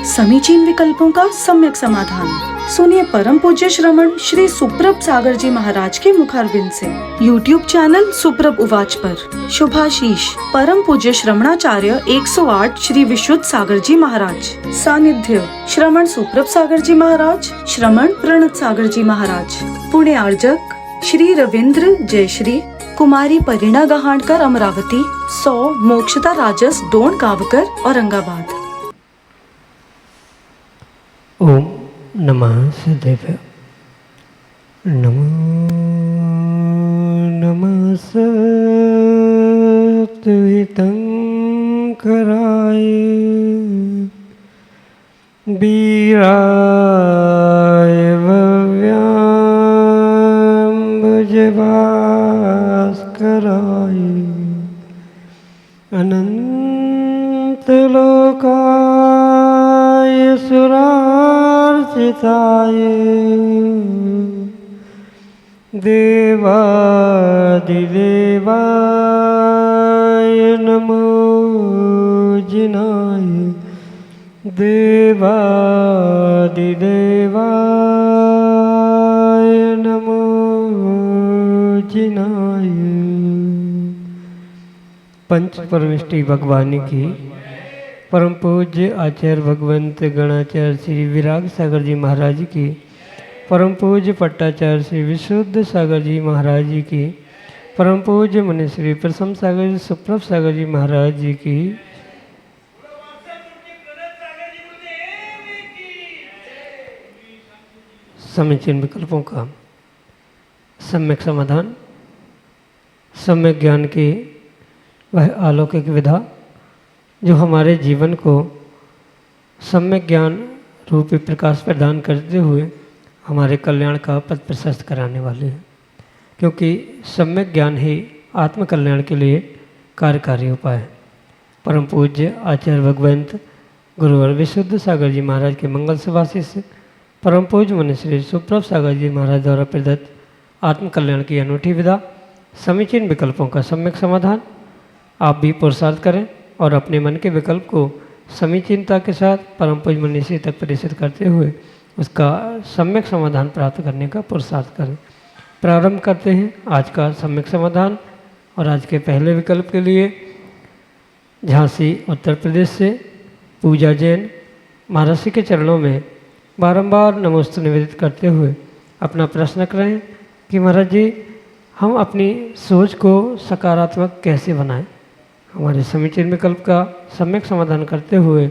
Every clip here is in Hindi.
समीचीन विकल्पों का सम्यक समाधान। सुनिए परम पूज्य श्रमण श्री सुप्रभ सागर जी महाराज के मुखारविंद से YouTube चैनल सुप्रभ उवाच पर शुभाशीष परम पूज्य श्रमणाचार्य 108 श्री विशुद्ध सागर जी महाराज। सानिध्य श्रमण सुप्रभ सागर जी महाराज, श्रमण प्रणत सागर जी महाराज। पुणे आर्जक श्री रविंद्र जयश्री, कुमारी परिणा गहाणकर अमरावती, 100 मोक्षता राजस डोन गावकर औरंगाबाद। ओम नमः सदेव। नमो नमः सत्वितंकराय वीराय भव्याम्बुजभास्कराय अनंतलोकाय सुरार्चिताय देवादिदेवाय नमो जिनाय देवादिदेवाय नमो जिनाय। पंच परमेष्टि भगवानी की परम पूज्य आचार्य भगवंत गणाचार्य श्री विराग सागर जी महाराज की, परम पूज्य पट्टाचार्य श्री विशुद्ध सागर जी महाराज जी की, परम पूज्य मुनि श्री प्रसम सागर जी सुप्रभ सागर जी महाराज जी की, समीचीन विकल्पों का सम्यक समाधान। सम्यक ज्ञान की वह अलौकिक विधा जो हमारे जीवन को सम्यक ज्ञान रूपी प्रकाश प्रदान करते हुए हमारे कल्याण का पथ प्रशस्त कराने वाले हैं, क्योंकि सम्यक ज्ञान ही आत्म कल्याण के लिए कार्यकारी उपाय है। परम पूज्य आचार्य भगवंत गुरुवर विशुद्ध सागर जी महाराज के मंगल सुभाषित से परम पूज्य मुनि श्री सुप्रभ सागर जी महाराज द्वारा प्रदत्त आत्म कल्याण की अनूठी विधा समीचीन विकल्पों का सम्यक समाधान। आप भी पुरुषार्थ करें और अपने मन के विकल्प को समीचीनता के साथ परम पूज्य मुनि श्री तक प्रेषित करते हुए उसका सम्यक समाधान प्राप्त करने का पुरुषार्थ करें। प्रारंभ करते हैं आज का सम्यक समाधान। और आज के पहले विकल्प के लिए झांसी उत्तर प्रदेश से पूजा जैन महर्षि के चरणों में बारंबार नमोस्तु निवेदित करते हुए अपना प्रश्न करें कि महाराज जी, हम अपनी सोच को सकारात्मक कैसे बनाएं। हमारे समीचीन विकल्प का सम्यक समाधान करते हुए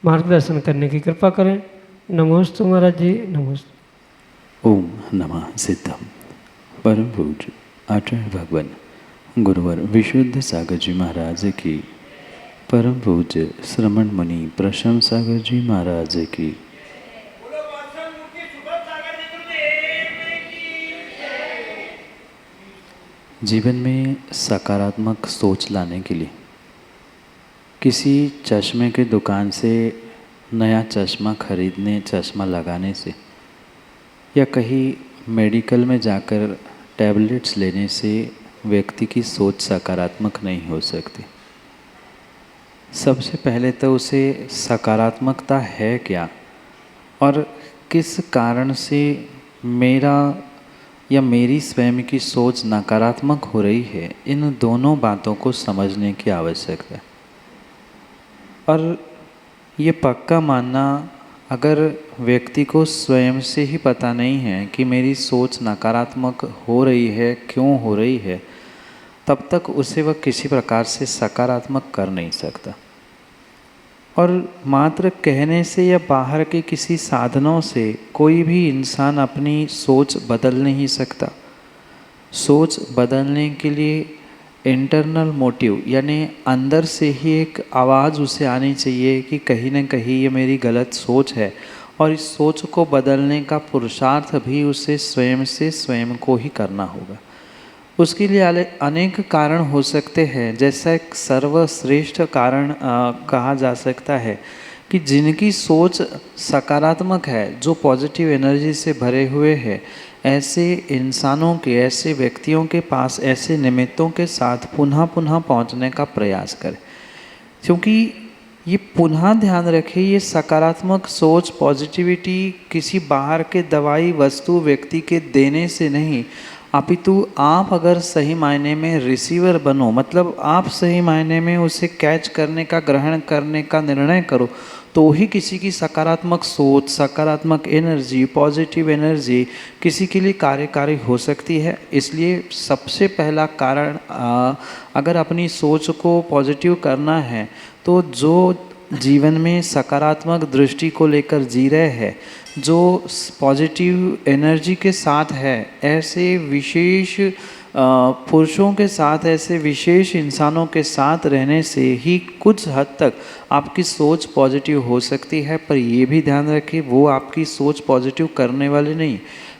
मार्गदर्शन करने की कृपा करें। नमोस्तु महाराज जी, नमोस्तु। ओम नमः सिद्धम। परम पूज्य आचार्य भगवान गुरुवर विशुद्ध सागर जी महाराज की, परम पूज्य श्रमण मुनि प्रसम सागर जी महाराज की, जीवन में सकारात्मक सोच लाने के लिए किसी चश्मे के दुकान से नया चश्मा खरीदने, चश्मा लगाने से या कहीं मेडिकल में जाकर टैबलेट्स लेने से व्यक्ति की सोच सकारात्मक नहीं हो सकती। सबसे पहले तो उसे सकारात्मकता है क्या और किस कारण से मेरा या मेरी स्वयं की सोच नकारात्मक हो रही है, इन दोनों बातों को समझने की आवश्यकता है। और ये पक्का मानना, अगर व्यक्ति को स्वयं से ही पता नहीं है कि मेरी सोच नकारात्मक हो रही है, क्यों हो रही है, तब तक उसे वह किसी प्रकार से सकारात्मक कर नहीं सकता। और मात्र कहने से या बाहर के किसी साधनों से कोई भी इंसान अपनी सोच बदल नहीं सकता। सोच बदलने के लिए इंटरनल मोटिव यानी अंदर से ही एक आवाज़ उसे आनी चाहिए कि कहीं न कहीं ये मेरी गलत सोच है, और इस सोच को बदलने का पुरुषार्थ भी उसे स्वयं से स्वयं को ही करना होगा। उसके लिए अनेक कारण हो सकते हैं। जैसा एक सर्वश्रेष्ठ कारण कहा जा सकता है कि जिनकी सोच सकारात्मक है, जो पॉजिटिव एनर्जी से भरे हुए हैं, ऐसे इंसानों के, ऐसे व्यक्तियों के पास ऐसे निमित्तों के साथ पुनः पुनः पहुंचने का प्रयास करें। क्योंकि ये पुनः ध्यान रखें, ये सकारात्मक सोच पॉजिटिविटी किसी बाहर के दवाई वस्तु व्यक्ति के देने से नहीं, अपितु आप अगर सही मायने में रिसीवर बनो, मतलब आप सही मायने में उसे कैच करने का, ग्रहण करने का निर्णय करो, तो ही किसी की सकारात्मक सोच, सकारात्मक एनर्जी, पॉजिटिव एनर्जी किसी के लिए कार्यकारी हो सकती है। इसलिए सबसे पहला कारण, अगर अपनी सोच को पॉजिटिव करना है तो जो जीवन में सकारात्मक दृष्टि को लेकर जी रहे हैं, जो पॉजिटिव एनर्जी के साथ है, ऐसे विशेष पुरुषों के साथ, ऐसे विशेष इंसानों के साथ रहने से ही कुछ हद तक आपकी सोच पॉजिटिव हो सकती है। पर ये भी ध्यान रखें, वो आपकी सोच पॉजिटिव करने वाले नहीं,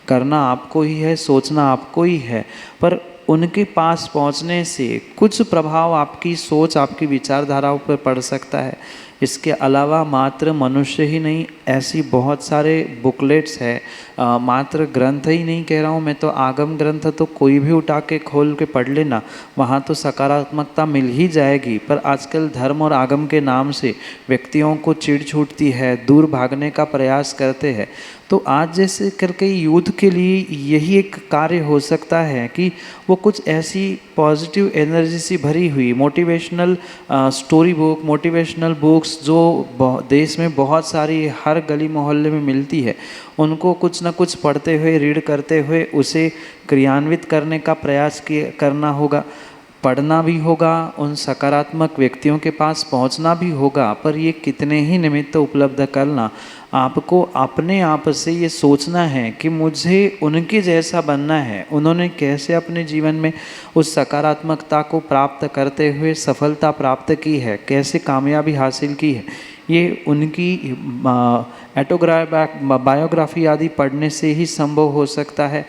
करना आपको ही है, सोचना आपको ही है, पर उनके पास पहुंचने से कुछ प्रभाव आपकी सोच, आपकी विचारधाराओं पर पड़ सकता है। इसके अलावा मात्र मनुष्य ही नहीं, ऐसी बहुत सारे बुकलेट्स है, मात्र ग्रंथ ही नहीं कह रहा हूँ मैं, तो आगम ग्रंथ तो कोई भी उठा के खोल के पढ़ लेना, वहाँ तो सकारात्मकता मिल ही जाएगी। पर आजकल धर्म और आगम के नाम से व्यक्तियों को चिढ़ छूटती है, दूर भागने का प्रयास करते हैं। तो आज जैसे करके यूथ के लिए यही एक कार्य हो सकता है कि वो कुछ ऐसी पॉजिटिव एनर्जी से भरी हुई motivational story book, motivational books जो देश में बहुत सारी हर गली मोहल्ले में मिलती है, उनको कुछ ना कुछ पढ़ते हुए, रीड करते हुए उसे क्रियान्वित करने का प्रयास करना होगा। पढ़ना भी होगा, उन सकारात्मक व्यक्तियों के पास पहुंचना भी होगा, पर ये कितने ही निमित्त उपलब्ध करना, आपको अपने आप से ये सोचना है कि मुझे उनके जैसा बनना है। उन्होंने कैसे अपने जीवन में उस सकारात्मकता को प्राप्त करते हुए सफलता प्राप्त की है, कैसे कामयाबी हासिल की है, ये उनकी बायोग्राफी आदि पढ़ने से ही संभव हो सकता है।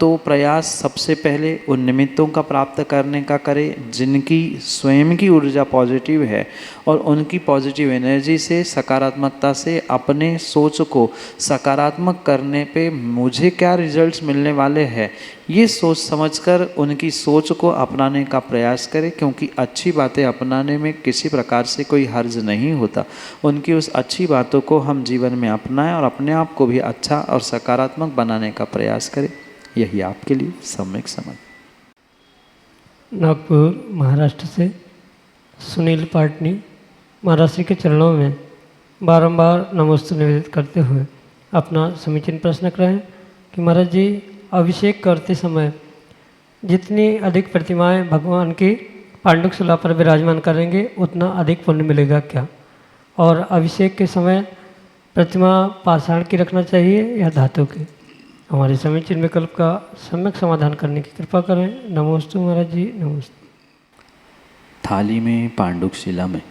तो प्रयास सबसे पहले उन निमित्तों का प्राप्त करने का करें जिनकी स्वयं की ऊर्जा पॉजिटिव है, और उनकी पॉजिटिव एनर्जी से, सकारात्मकता से अपने सोच को सकारात्मक करने पे मुझे क्या रिजल्ट्स मिलने वाले हैं, ये सोच समझकर उनकी सोच को अपनाने का प्रयास करें। क्योंकि अच्छी बातें अपनाने में किसी प्रकार से कोई हर्ज नहीं होता। उनकी उस अच्छी बातों को हम जीवन में अपनाएं और अपने आप को भी अच्छा और सकारात्मक बनाने का प्रयास करें। यही आपके लिए सम्यक समझ। नागपुर महाराष्ट्र से सुनील पाटनी महाराज श्री के चरणों में बारंबार नमोस्तु निवेदित करते हुए अपना समीचीन प्रश्न कर रहे हैं कि महाराज जी, अभिषेक करते समय जितनी अधिक प्रतिमाएं भगवान की पांडुक शिला पर विराजमान करेंगे उतना अधिक पुण्य मिलेगा क्या? और अभिषेक के समय प्रतिमा पाषाण की रखना चाहिए या धातु की? हमारे समीचीन विकल्प का सम्यक समाधान करने की कृपा करें। नमोस्तु महाराज जी, नमोस्तु। थाली में, पांडुक शिला में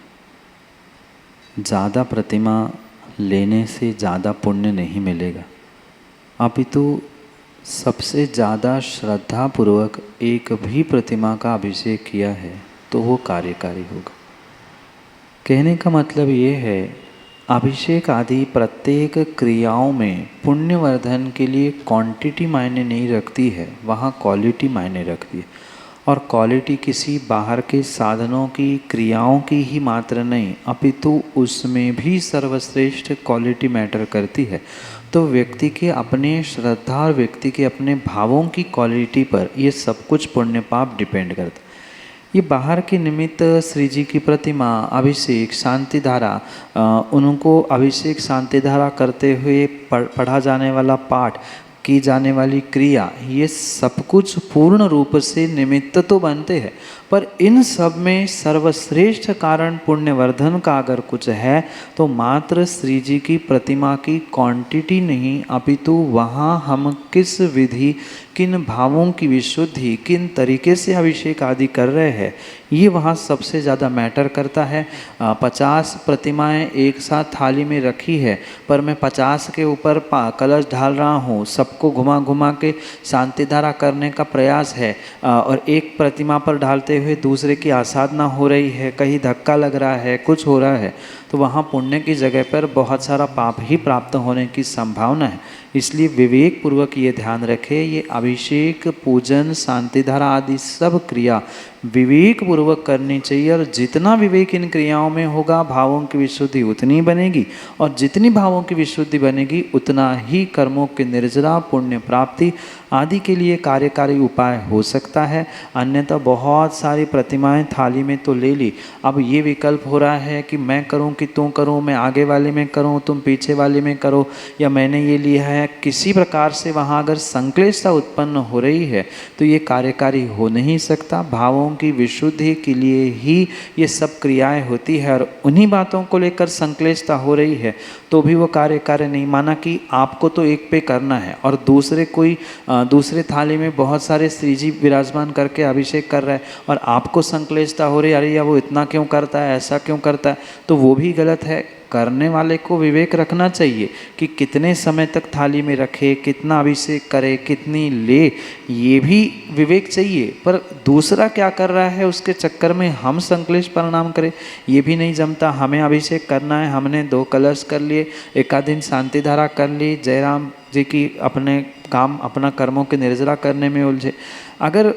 ज़्यादा प्रतिमा लेने से ज़्यादा पुण्य नहीं मिलेगा, अपितु सबसे ज़्यादा श्रद्धापूर्वक एक भी प्रतिमा का अभिषेक किया है तो वो कार्यकारी होगा। कहने का मतलब ये है, अभिषेक आदि प्रत्येक क्रियाओं में पुण्यवर्धन के लिए क्वांटिटी मायने नहीं रखती है, वहाँ क्वालिटी मायने रखती है। और क्वालिटी किसी बाहर के साधनों की, क्रियाओं की ही मात्र नहीं, अपितु उसमें भी सर्वश्रेष्ठ क्वालिटी मैटर करती है। तो व्यक्ति के अपने श्रद्धा और व्यक्ति के अपने भावों की क्वालिटी पर ये सब कुछ पुण्य पाप डिपेंड करता है। ये बाहर के निमित्त श्री जी की प्रतिमा, अभिषेक, शांति धारा, उनको अभिषेक शांति धारा करते हुए पढ़ा जाने वाला पाठ, की जाने वाली क्रिया, ये सब कुछ पूर्ण रूप से निमित्त तो बनते हैं, पर इन सब में सर्वश्रेष्ठ कारण पुण्यवर्धन का अगर कुछ है तो मात्र श्री जी की प्रतिमा की क्वांटिटी नहीं, अपितु वहाँ हम किस विधि, किन भावों की विशुद्धि, किन तरीके से अभिषेक आदि कर रहे हैं, ये वहाँ सबसे ज़्यादा मैटर करता है। 50 प्रतिमाएं एक साथ थाली में रखी है, पर मैं 50 के ऊपर कलश ढाल रहा हूँ, सबको घुमा घुमा के शांति धारा करने का प्रयास है, और एक प्रतिमा पर ढालते हुए दूसरे की आसाधना हो रही है, कहीं धक्का लग रहा है, कुछ हो रहा है, तो वहाँ पुण्य की जगह पर बहुत सारा पाप ही प्राप्त होने की संभावना है। इसलिए विवेक पूर्वक ये ध्यान रखें, ये अभिषेक, पूजन, शांति धारा आदि सब क्रिया विवेक पूर्वक करनी चाहिए। और जितना विवेक इन क्रियाओं में होगा, भावों की विशुद्धि उतनी बनेगी, और जितनी भावों की विशुद्धि बनेगी उतना ही कर्मों की निर्जरा, पुण्य प्राप्ति आदि के लिए कार्यकारी उपाय हो सकता है। अन्यथा बहुत सारी प्रतिमाएं थाली में तो ले ली, अब ये विकल्प हो रहा है कि मैं करूं कि तू करूं, मैं आगे वाले में करूं, तुम पीछे वाले में करो, या मैंने ये लिया है। किसी प्रकार से वहाँ अगर संक्लिष्टता उत्पन्न हो रही है तो ये कार्यकारी हो नहीं सकता। भावों की विशुद्धि के लिए ही ये सब क्रियाएं होती है, और उन्हीं बातों को लेकर संक्लिष्टता हो रही है तो भी वो कार्यकारी नहीं। माना कि आपको तो एक पे करना है और दूसरे थाली में बहुत सारे श्रीजी विराजमान करके अभिषेक कर रहा है, और आपको संक्लिष्टता हो रही है, अरे या वो इतना क्यों करता है, ऐसा क्यों करता है, तो वो भी गलत है। करने वाले को विवेक रखना चाहिए कि कितने समय तक थाली में रखे, कितना अभिषेक करे, कितनी ले, ये भी विवेक चाहिए। पर दूसरा क्या कर रहा है उसके चक्कर में हम संक्लिष्ट परिणाम करें, ये भी नहीं जमता। हमें अभिषेक करना है, हमने 2 कलश कर लिए, एकाध दिन शांति धारा कर ली, जयराम जी की अपने काम, अपना कर्मों के निर्जरा करने में उलझे। अगर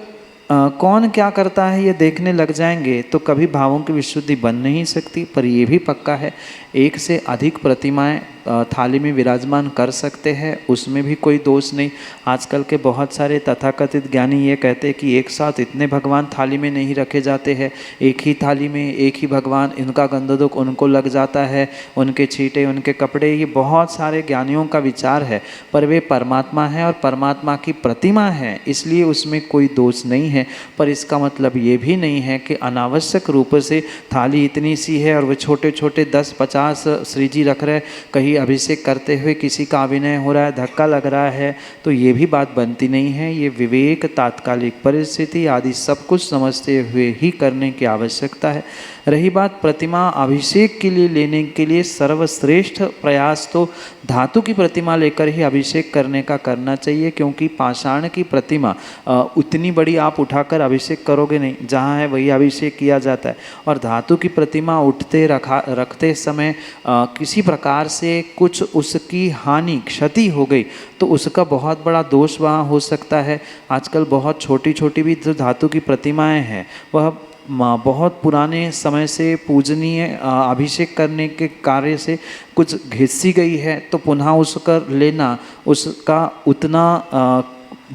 कौन क्या करता है ये देखने लग जाएंगे तो कभी भावों की विशुद्धि बन नहीं सकती। पर ये भी पक्का है, एक से अधिक प्रतिमाएं थाली में विराजमान कर सकते हैं, उसमें भी कोई दोष नहीं। आजकल के बहुत सारे तथाकथित ज्ञानी ये कहते हैं कि एक साथ इतने भगवान थाली में नहीं रखे जाते हैं, एक ही थाली में एक ही भगवान, इनका गंधदुख उनको लग जाता है, उनके छींटे, उनके कपड़े, ये बहुत सारे ज्ञानियों का विचार है। पर वे परमात्मा है और परमात्मा की प्रतिमा है, इसलिए उसमें कोई दोष नहीं है। पर इसका मतलब ये भी नहीं है कि अनावश्यक रूप से थाली इतनी सी है और वे छोटे छोटे 10-50 श्रीजी रख रहे, कहीं अभिषेक करते हुए किसी का अभिनय हो रहा है, धक्का लग रहा है, तो ये भी बात बनती नहीं है। ये विवेक, तात्कालिक परिस्थिति आदि सब कुछ समझते हुए ही करने की आवश्यकता है। रही बात प्रतिमा अभिषेक के लिए लेने के लिए सर्वश्रेष्ठ प्रयास तो धातु की प्रतिमा लेकर ही अभिषेक करने का करना चाहिए, क्योंकि पाषाण की प्रतिमा उतनी बड़ी आप उठाकर अभिषेक करोगे नहीं, जहाँ है वही अभिषेक किया जाता है। और धातु की प्रतिमा रखते समय किसी प्रकार से कुछ उसकी हानि, क्षति हो गई तो उसका बहुत बड़ा दोष वहाँ हो सकता है। आजकल बहुत छोटी छोटी भी जो धातु की प्रतिमाएं हैं वह बहुत पुराने समय से पूजनीय अभिषेक करने के कार्य से कुछ घिसी गई है, तो पुनः उसका लेना, उसका उतना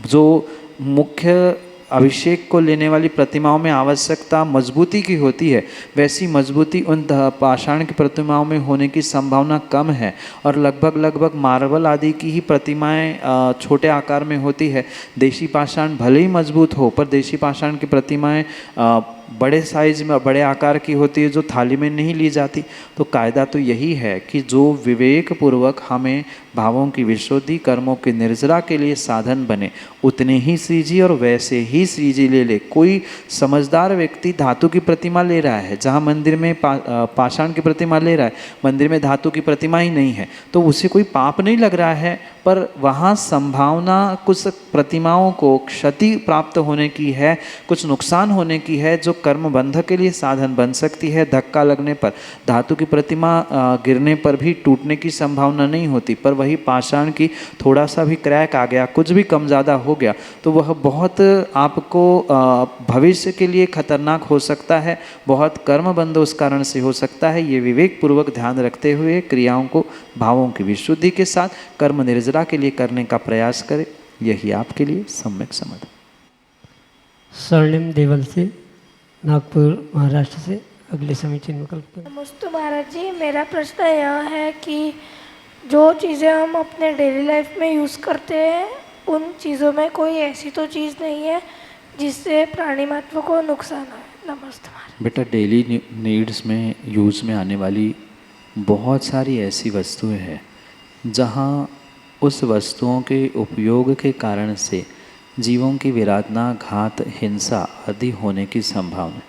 जो मुख्य अभिषेक को लेने वाली प्रतिमाओं में आवश्यकता मजबूती की होती है, वैसी मजबूती उन पाषाण की प्रतिमाओं में होने की संभावना कम है। और लगभग मार्बल आदि की ही प्रतिमाएं छोटे आकार में होती है। देशी पाषाण भले ही मजबूत हो, पर देशी पाषाण की प्रतिमाएं बड़े साइज में, बड़े आकार की होती है, जो थाली में नहीं ली जाती। तो कायदा तो यही है कि जो विवेक पूर्वक हमें भावों की विशुद्धि, कर्मों की निर्जरा के लिए साधन बने, उतने ही श्रीजी और वैसे ही श्रीजी ले। कोई समझदार व्यक्ति धातु की प्रतिमा ले रहा है, जहाँ मंदिर में पाषाण की प्रतिमा ले रहा है, मंदिर में धातु की प्रतिमा ही नहीं है, तो उसे कोई पाप नहीं लग रहा है। पर वहाँ संभावना कुछ प्रतिमाओं को क्षति प्राप्त होने की है, कुछ नुकसान होने की है, जो कर्म बंध के लिए साधन बन सकती है। धक्का लगने पर, धातु की प्रतिमा गिरने पर भी टूटने की संभावना नहीं होती, पर वही पाषाण की थोड़ा सा भी क्रैक आ गया, कुछ भी कम ज़्यादा हो गया, तो वह बहुत आपको भविष्य के लिए खतरनाक हो सकता है, बहुत कर्म बंध उस कारण से हो सकता है। ये विवेक पूर्वक ध्यान रखते हुए क्रियाओं को भावों की विशुद्धि के साथ कर्म निर्जरा के लिए करने का प्रयास करें, यही आपके लिए सम्यक समाधान। स्वर्णिम देवल से, नागपुर महाराष्ट्र से अगले समीचीन विकल्प। नमस्ते महाराज जी, मेरा प्रश्न यह है कि जो चीज़ें हम अपने डेली लाइफ में यूज़ करते हैं, उन चीज़ों में कोई ऐसी तो चीज़ नहीं है जिससे प्राणी महत्व को नुकसान हो। नमस्ते महाराज। बेटा, डेली नीड्स में यूज़ में आने वाली बहुत सारी ऐसी वस्तुएं हैं जहाँ उस वस्तुओं के उपयोग के कारण से जीवों की विराधना, घात, हिंसा आदि होने की संभावना।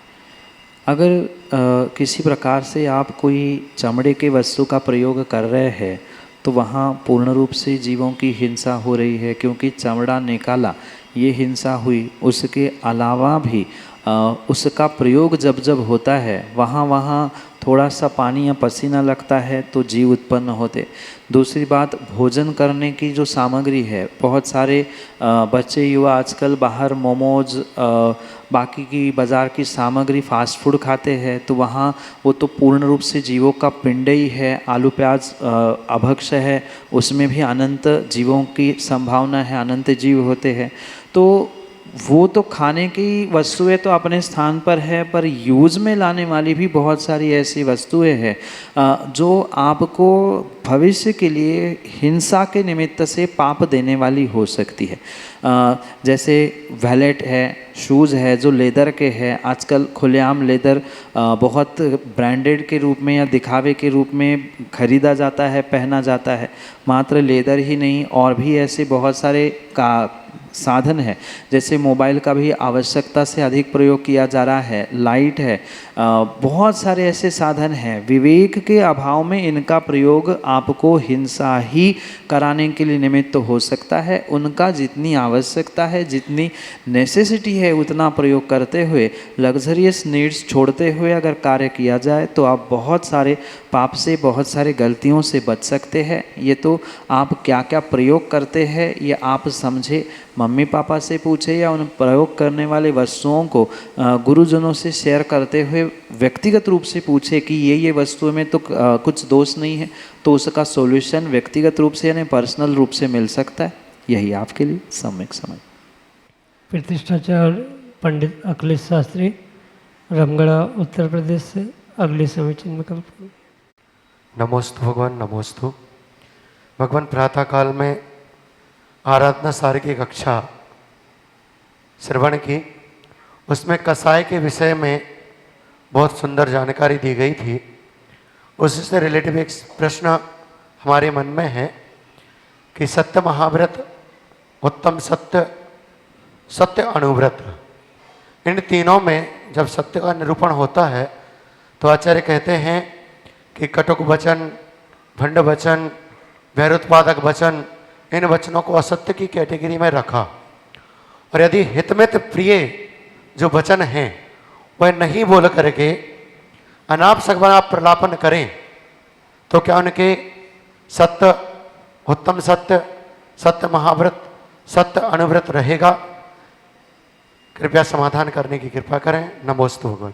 अगर किसी प्रकार से आप कोई चमड़े के वस्तु का प्रयोग कर रहे हैं तो वहाँ पूर्ण रूप से जीवों की हिंसा हो रही है, क्योंकि चमड़ा निकाला, ये हिंसा हुई। उसके अलावा भी उसका प्रयोग जब जब होता है वहाँ वहाँ थोड़ा सा पानी या पसीना लगता है तो जीव उत्पन्न होते। दूसरी बात, भोजन करने की जो सामग्री है, बहुत सारे बच्चे युवा आजकल बाहर मोमोज बाकी की बाज़ार की सामग्री फास्ट फूड खाते हैं, तो वहाँ वो तो पूर्ण रूप से जीवों का पिंड ही है। आलू प्याज अभक्ष्य है, उसमें भी अनंत जीवों की संभावना है, अनंत जीव होते हैं। तो वो तो खाने की वस्तुएं तो अपने स्थान पर है, पर यूज़ में लाने वाली भी बहुत सारी ऐसी वस्तुएं हैं जो आपको भविष्य के लिए हिंसा के निमित्त से पाप देने वाली हो सकती है। जैसे वैलेट है, शूज़ है जो लेदर के हैं, आजकल खुलेआम लेदर बहुत ब्रांडेड के रूप में या दिखावे के रूप में खरीदा जाता है, पहना जाता है। मात्र लेदर ही नहीं, और भी ऐसे बहुत सारे का साधन है। जैसे मोबाइल का भी आवश्यकता से अधिक प्रयोग किया जा रहा है, लाइट है, बहुत सारे ऐसे साधन हैं। विवेक के अभाव में इनका प्रयोग आपको हिंसा ही कराने के लिए निमित्त हो सकता है। उनका जितनी आवश्यकता है, जितनी नेसेसिटी है, उतना प्रयोग करते हुए, लग्जरियस नीड्स छोड़ते हुए अगर कार्य किया जाए तो आप बहुत सारे पाप से, बहुत सारे गलतियों से बच सकते हैं। ये तो आप क्या क्या प्रयोग करते हैं ये आप समझे, मम्मी पापा से पूछे या उन प्रयोग करने वाले वस्तुओं को गुरुजनों से शेयर करते हुए व्यक्तिगत रूप से पूछे कि ये वस्तुओं में तो कुछ दोष नहीं है, तो उसका सॉल्यूशन व्यक्तिगत रूप से यानी पर्सनल रूप से मिल सकता है। यही आपके लिए सम्यक समझ। प्रतिष्ठाचार्य पंडित अखिलेश शास्त्री, रामगढ़, उत्तर प्रदेश से अगले समीचीन विकल्प। नमोस्तु भगवान, नमोस्तु भगवान। प्रातःकाल में आराधना सार की कक्षा श्रवण की, उसमें कसाय के विषय में बहुत सुंदर जानकारी दी गई थी। उससे रिलेटिव एक प्रश्न हमारे मन में है कि सत्य महाव्रत, उत्तम सत्य, सत्य अनुव्रत, इन तीनों में जब सत्य का निरूपण होता है तो आचार्य कहते हैं कि कटुक वचन, भंड वचन, वैरोत्पादक वचन, इन वचनों को असत्य की कैटेगरी में रखा। और यदि हितमित प्रिय जो वचन हैं वह नहीं बोल करके अनाप शकुनाप प्रलापन करें तो क्या उनके सत्य, उत्तम सत्य, सत्य महाव्रत, सत्य अनुव्रत रहेगा? कृपया समाधान करने की कृपा करें। नमोस्तु भगवान।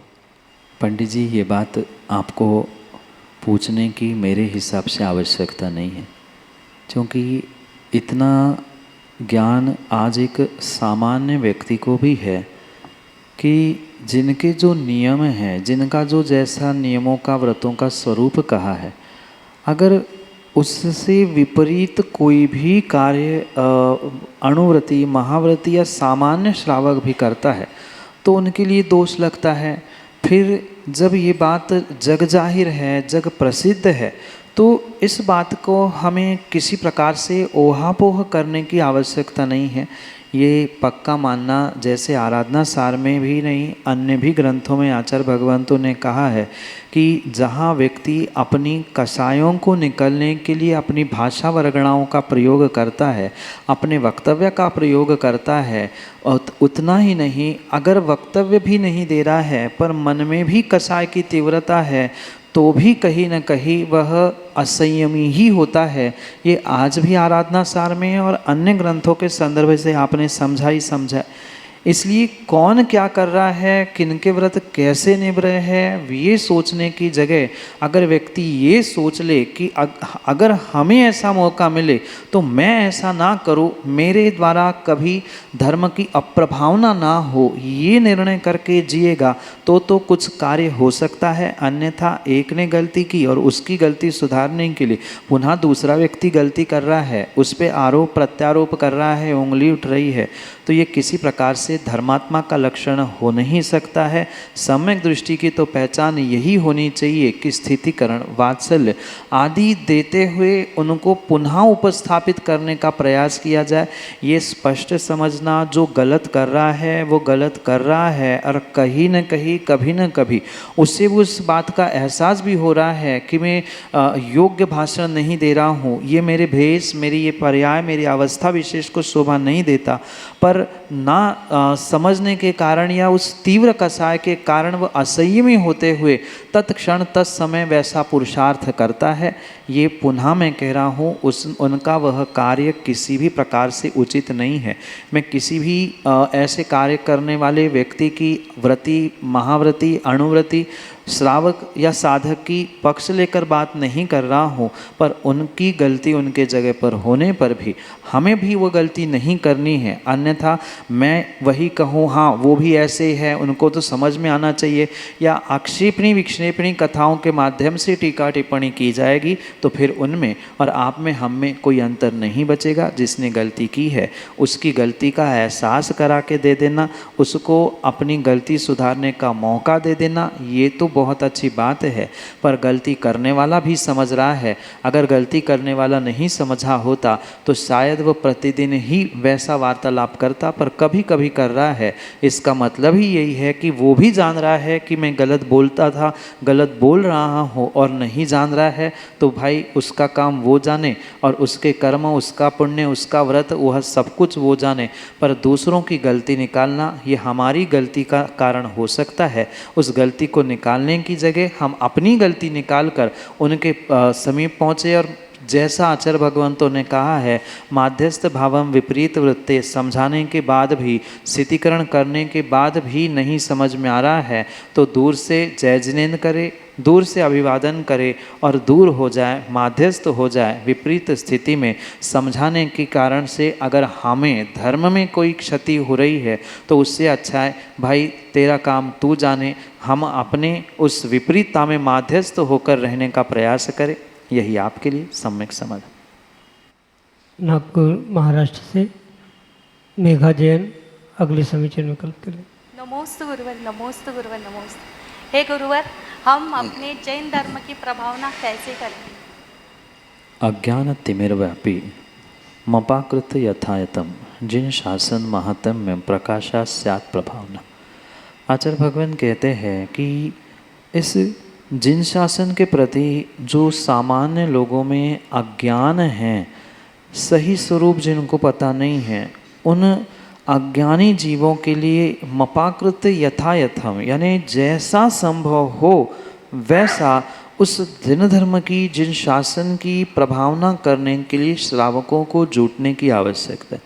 पंडित जी, ये बात आपको पूछने की मेरे हिसाब से आवश्यकता नहीं है, क्योंकि इतना ज्ञान आज एक सामान्य व्यक्ति को भी है कि जिनके जो नियम हैं, जिनका जो जैसा नियमों का, व्रतों का स्वरूप कहा है, अगर उससे विपरीत कोई भी कार्य अणुव्रती, महाव्रती या सामान्य श्रावक भी करता है तो उनके लिए दोष लगता है। फिर जब ये बात जग जाहिर है, जग प्रसिद्ध है, तो इस बात को हमें किसी प्रकार से ओहापोह करने की आवश्यकता नहीं है। ये पक्का मानना, जैसे आराधना सार में भी नहीं, अन्य भी ग्रंथों में आचार्य भगवंतों ने कहा है कि जहाँ व्यक्ति अपनी कसायों को निकलने के लिए अपनी भाषा वर्गणाओं का प्रयोग करता है, अपने वक्तव्य का प्रयोग करता है, उतना ही नहीं, अगर वक्तव्य भी नहीं दे रहा है पर मन में भी कसाय की तीव्रता है तो भी कहीं न कहीं वह असंयमी ही होता है। ये आज भी आराधना सार में है और अन्य ग्रंथों के संदर्भ से आपने समझा। इसलिए कौन क्या कर रहा है, किनके व्रत कैसे निभ रहे हैं, ये सोचने की जगह अगर व्यक्ति ये सोच ले कि अगर हमें ऐसा मौका मिले तो मैं ऐसा ना करूं, मेरे द्वारा कभी धर्म की अप्रभावना ना हो, ये निर्णय करके जिएगा तो कुछ कार्य हो सकता है। अन्यथा एक ने गलती की और उसकी गलती सुधारने के लिए पुनः दूसरा व्यक्ति गलती कर रहा है, उस पर आरोप प्रत्यारोप कर रहा है, उंगली उठ रही है, तो ये किसी प्रकार से धर्मात्मा का लक्षण हो नहीं सकता है। सम्यक दृष्टि की तो पहचान यही होनी चाहिए कि स्थितिकरण, वात्सल्य आदि देते हुए उनको पुनः उपस्थापित करने का प्रयास किया जाए। ये स्पष्ट समझना जो गलत कर रहा है वो गलत कर रहा है, और कहीं न कहीं कभी न कभी उससे उस बात का एहसास भी हो रहा है कि मैं योग्य भाषण नहीं दे रहा हूँ, ये मेरे भेष, मेरी ये पर्याय, मेरी अवस्था विशेष को शोभा नहीं देता। पर ना समझने के कारण या उस तीव्र कसाय के कारण वह असंयमी होते हुए तत्क्षण तत्समय वैसा पुरुषार्थ करता है। ये पुनः मैं कह रहा हूँ, उनका वह कार्य किसी भी प्रकार से उचित नहीं है। मैं किसी भी ऐसे कार्य करने वाले व्यक्ति की व्रति, महाव्रति, अणुव्रति, श्रावक या साधक की पक्ष लेकर बात नहीं कर रहा हूँ, पर उनकी गलती उनके जगह पर होने पर भी हमें भी वो गलती नहीं करनी है। अन्यथा मैं वही कहूँ हाँ वो भी ऐसे है, उनको तो समझ में आना चाहिए, या आक्षेपणी विक्षेपणी कथाओं के माध्यम से टीका टिप्पणी की जाएगी, तो फिर उनमें और आप में हम में कोई अंतर नहीं बचेगा। जिसने गलती की है उसकी गलती का एहसास करा के दे देना, उसको अपनी गलती सुधारने का मौका दे देना, ये तो बहुत अच्छी बात है। पर गलती करने वाला भी समझ रहा है। अगर गलती करने वाला नहीं समझा होता तो शायद वो प्रतिदिन ही वैसा वार्तालाप करता, पर कभी कभी कर रहा है। इसका मतलब ही यही है कि वो भी जान रहा है कि मैं गलत बोलता था, गलत बोल रहा हूँ, और नहीं जान रहा है तो भाई उसका काम वो जाने, और उसके कर्म, उसका पुण्य, उसका व्रत, वह सब कुछ वो जाने। पर दूसरों की गलती निकालना ये हमारी गलती का कारण हो सकता है। उस गलती को निकालने की जगह हम अपनी गलती निकाल कर उनके समीप पहुँचे, और जैसा आचार्य भगवंतों ने कहा है, माध्यस्थ भावम विपरीत वृत्ते, समझाने के बाद भी, स्थितिकरण करने के बाद भी नहीं समझ में आ रहा है तो दूर से जय जिनेन्द्र करे, दूर से अभिवादन करे और दूर हो जाए, माध्यस्थ हो जाए। विपरीत स्थिति में समझाने के कारण से अगर हमें धर्म में कोई क्षति हो रही है तो उससे अच्छा है भाई तेरा काम तू जाने, हम अपने उस विपरीतता में माध्यस्थ होकर रहने का प्रयास करें। यही आपके लिए सम्यक समाधान। नागपुर महाराष्ट्र से मेघा जैन अगले समीचीन विकल्प के लिए। नमोस्तु गुरुवर, नमोस्तु गुरुवर, नमोस्तु। हे गुरुवर, हम अपने जैन धर्म की प्रभावना कैसे करें? अज्ञान तिमिरव्यापी मपाकृत यथायतम जिन शासन महात्म्य प्रकाशा स्यात् प्रभावना। आचार्य भगवान कहते हैं कि इस जिन शासन के प्रति जो सामान्य लोगों में अज्ञान है, सही स्वरूप जिनको पता नहीं है, उन अज्ञानी जीवों के लिए मपाकृत यथायथम, यानी जैसा संभव हो वैसा उस जिन धर्म की, जिन शासन की प्रभावना करने के लिए श्रावकों को जुटने की आवश्यकता है।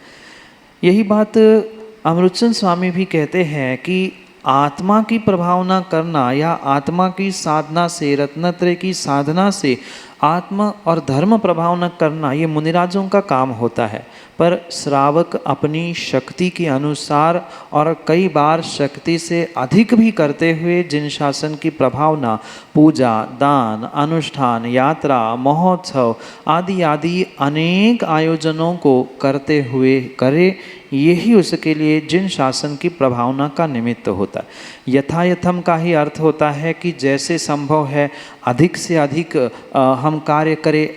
यही बात अमृतचंद स्वामी भी कहते हैं कि आत्मा की प्रभावना करना या आत्मा की साधना से, रत्नत्रय की साधना से आत्मा और धर्म प्रभावना करना, ये मुनिराजों का काम होता है। पर श्रावक अपनी शक्ति के अनुसार और कई बार शक्ति से अधिक भी करते हुए जिन शासन की प्रभावना पूजा, दान, अनुष्ठान, यात्रा, महोत्सव आदि आदि अनेक आयोजनों को करते हुए करे, यही उसके लिए जिन शासन की प्रभावना का निमित्त होता है। यथायथम का ही अर्थ होता है कि जैसे संभव है अधिक से अधिक हम कार्य करें।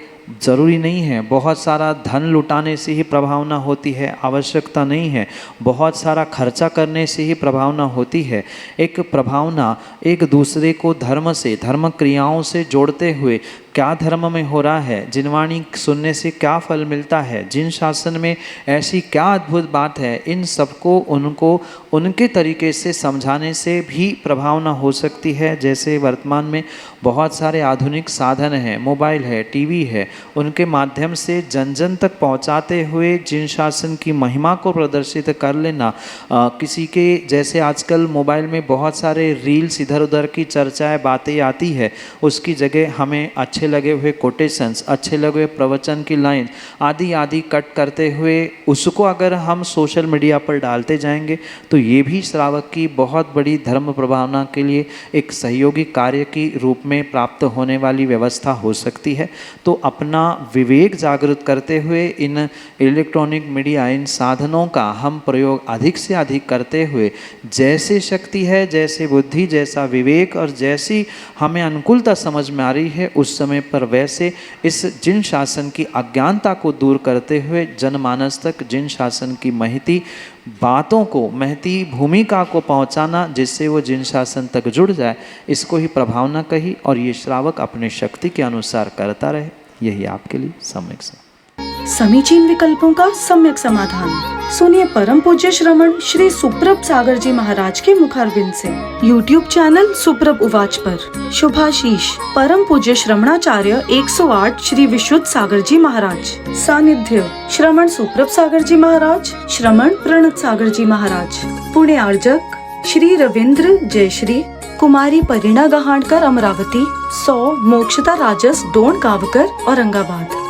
ज़रूरी नहीं है बहुत सारा धन लुटाने से ही प्रभावना होती है, आवश्यकता नहीं है बहुत सारा खर्चा करने से ही प्रभावना होती है। एक प्रभावना एक दूसरे को धर्म से, धर्म क्रियाओं से जोड़ते हुए क्या धर्म में हो रहा है, जिनवाणी सुनने से क्या फल मिलता है, जिन शासन में ऐसी क्या अद्भुत बात है, इन सबको उनको उनके तरीके से समझाने से भी प्रभावना हो सकती है। जैसे वर्तमान में बहुत सारे आधुनिक साधन हैं, मोबाइल है, टीवी है, उनके माध्यम से जन जन तक पहुंचाते हुए जिन शासन की महिमा को प्रदर्शित कर लेना। किसी के जैसे आजकल मोबाइल में बहुत सारे रील्स इधर उधर की चर्चाएं, बातें आती है, उसकी जगह हमें अच्छे लगे हुए कोटेशंस, अच्छे लगे हुए प्रवचन की लाइन आदि आदि कट करते हुए उसको अगर हम सोशल मीडिया पर डालते जाएंगे तो ये भी श्रावक की बहुत बड़ी धर्म प्रभावना के लिए एक सहयोगी कार्य की रूप में प्राप्त होने वाली व्यवस्था हो सकती है। तो अपना विवेक जागृत करते हुए इन इलेक्ट्रॉनिक मीडिया, इन साधनों का हम प्रयोग अधिक से अधिक करते हुए जैसे शक्ति है, जैसे बुद्धि, जैसा विवेक और जैसी हमें अनुकूलता समझ में आ रही है उस समय पर वैसे इस जिन शासन की अज्ञानता को दूर करते हुए जनमानस तक जिन शासन की महती बातों को, महती भूमिका को पहुंचाना, जिससे वो जिन शासन तक जुड़ जाए, इसको ही प्रभावना कही। और ये श्रावक अपने शक्ति के अनुसार करता रहे, यही आपके लिए सम्यक है। समीचीन विकल्पों का सम्यक समाधान। सुनिए परम पूज्य श्रमण श्री सुप्रभ सागर जी महाराज के मुखारबिंद से YouTube चैनल सुप्रभ उवाच पर शुभाशीष परम पूज्य श्रमणाचार्य 108 श्री विशुद्ध सागर जी महाराज। सानिध्य श्रमण सुप्रभ सागर जी महाराज, श्रमण प्रणत सागर जी महाराज। पुणे आर्जक श्री रविंद्र जयश्री, कुमारी परिणा गहाणकर अमरावती, 100 मोक्षता राजस डोन गावकर औरंगाबाद।